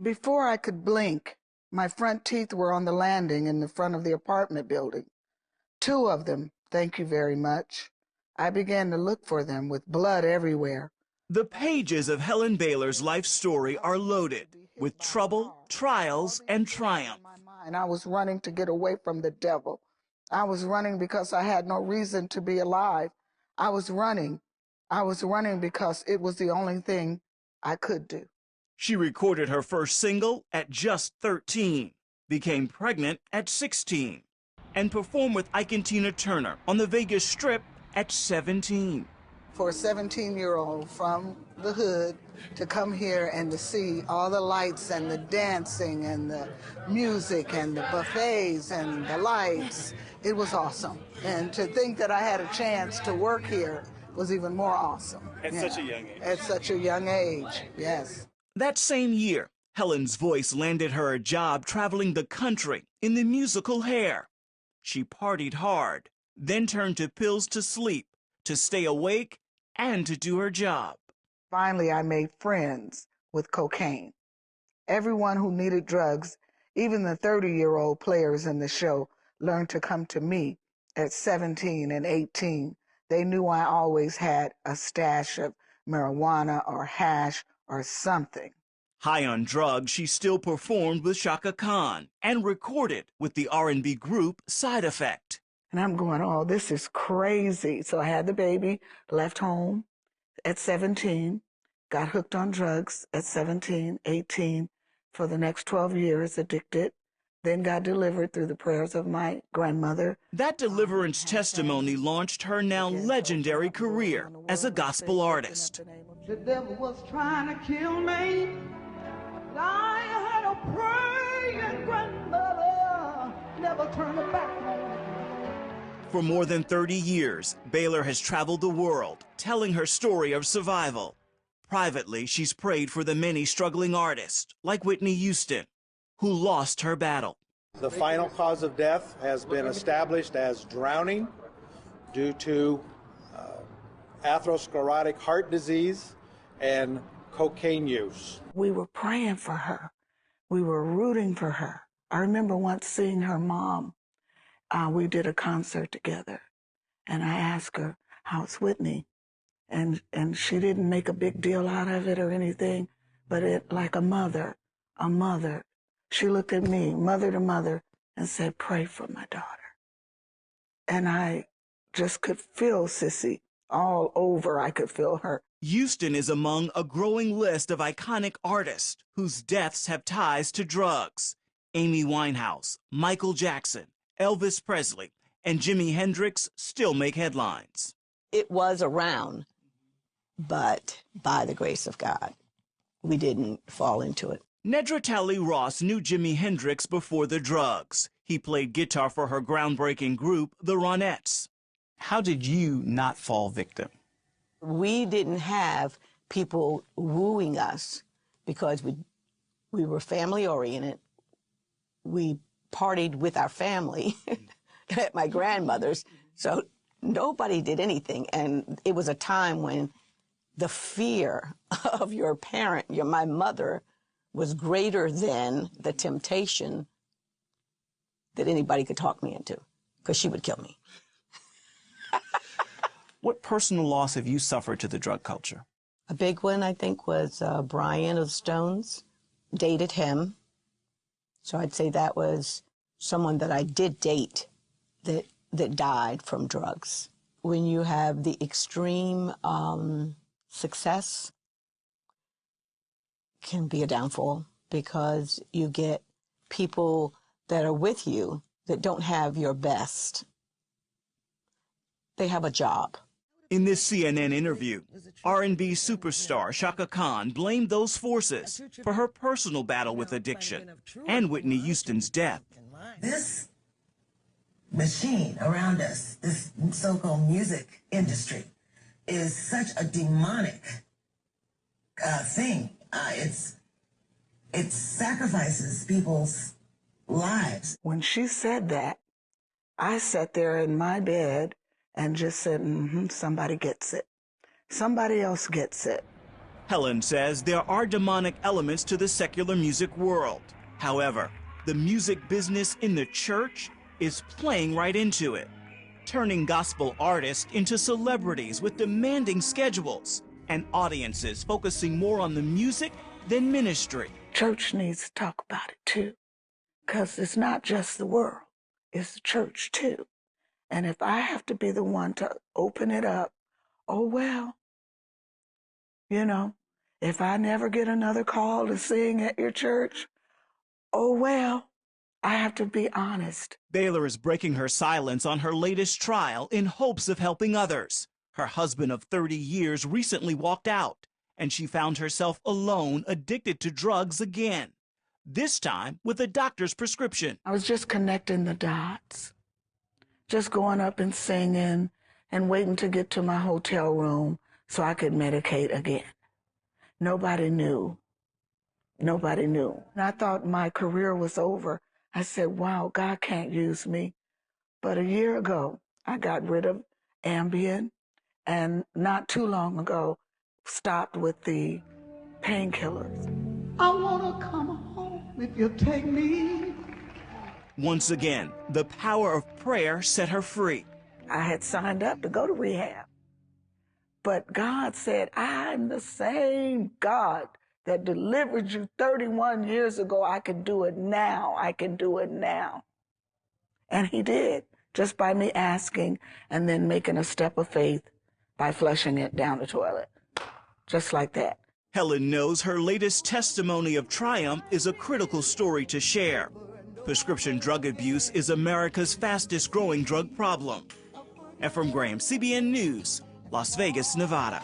Before I could blink, my front teeth were on the landing in the front of the apartment building. 2 of them, thank you very much. I began to look for them with blood everywhere. The pages of Helen Baylor's life story are loaded with trouble, trials, and triumph. And I was running to get away from the devil. I was running because I had no reason to be alive. I was running because it was the only thing I could do. She recorded her first single at just 13, became pregnant at 16, and performed with Ike and Tina Turner on the Vegas Strip at 17. For a 17-year-old from the hood to come here and to see all the lights and the dancing and the music and the buffets and the lights, it was awesome. And to think that I had a chance to work here was even more awesome. At such a young age. At such a young age, yes. That same year, Helen's voice landed her a job traveling the country in the musical Hair. She partied hard, then turned to pills to sleep, to stay awake, and to do her job. Finally, I made friends with cocaine. Everyone who needed drugs, even the 30-year-old players in the show, learned to come to me at 17 and 18. They knew I always had a stash of marijuana or hash or something. High on drugs, she still performed with Chaka Khan and recorded with the R&B group Side Effect. And I'm going, oh, this is crazy. So I had the baby, left home at 17, got hooked on drugs at 17, 18, for the next 12 years, addicted, then got delivered through the prayers of my grandmother. That deliverance testimony launched her now legendary career as a gospel artist. The devil was trying to kill me. I had a praying grandmother, never turned her back on me. For more than 30 years, Baylor has traveled the world, telling her story of survival. Privately, she's prayed for the many struggling artists, like Whitney Houston, who lost her battle. The final cause of death has been established as drowning due to atherosclerotic heart disease and cocaine use. We were praying for her. We were rooting for her. I remember once seeing her mom. We did a concert together, and I asked her, how's Whitney? And she didn't make a big deal out of it or anything, but it like a mother. She looked at me, mother to mother, and said, pray for my daughter. And I just could feel Sissy all over. I could feel her. Houston is among a growing list of iconic artists whose deaths have ties to drugs. Amy Winehouse, Michael Jackson, Elvis Presley, and Jimi Hendrix still make headlines. It was around, but by the grace of God, we didn't fall into it. Nedra Talley-Ross knew Jimi Hendrix before the drugs. He played guitar for her groundbreaking group, the Ronettes. How did you not fall victim? We didn't have people wooing us because we were family-oriented. We partied with our family at my grandmother's, so nobody did anything. And it was a time when the fear of your parent, my mother, was greater than the temptation that anybody could talk me into, because she would kill me. What personal loss have you suffered to the drug culture? A big one, I think, was Brian of the Stones. Dated him. So I'd say that was someone that I did date that died from drugs. When you have the extreme success, can be a downfall, because you get people that are with you that don't have your best. They have a job. In this CNN interview, R&B superstar Chaka Khan blamed those forces for her personal battle with addiction and Whitney Houston's death. This machine around us, this so-called music industry, is such a demonic thing. It sacrifices people's lives. When she said that, I sat there in my bed and just said, somebody gets it. Somebody else gets it. Helen says there are demonic elements to the secular music world. However, the music business in the church is playing right into it, turning gospel artists into celebrities with demanding schedules and audiences focusing more on the music than ministry. Church needs to talk about it too, because it's not just the world, it's the church too. And if I have to be the one to open it up, oh well, you know, if I never get another call to sing at your church, oh well, I have to be honest. Baylor is breaking her silence on her latest trial in hopes of helping others. Her husband of 30 years recently walked out, and she found herself alone, addicted to drugs again, this time with a doctor's prescription. I was just connecting the dots, just going up and singing and waiting to get to my hotel room so I could medicate again. Nobody knew. Nobody knew. And I thought my career was over. I said, wow, God can't use me. But a year ago, I got rid of Ambien, and not too long ago, stopped with the painkillers. I want to come home if you take me. Once again, the power of prayer set her free. I had signed up to go to rehab. But God said, I'm the same God that delivered you 31 years ago. I can do it now. I can do it now. And he did, just by me asking and then making a step of faith by flushing it down the toilet, just like that. Helen knows her latest testimony of triumph is a critical story to share. Prescription drug abuse is America's fastest growing drug problem. Ephraim Graham, CBN News, Las Vegas, Nevada.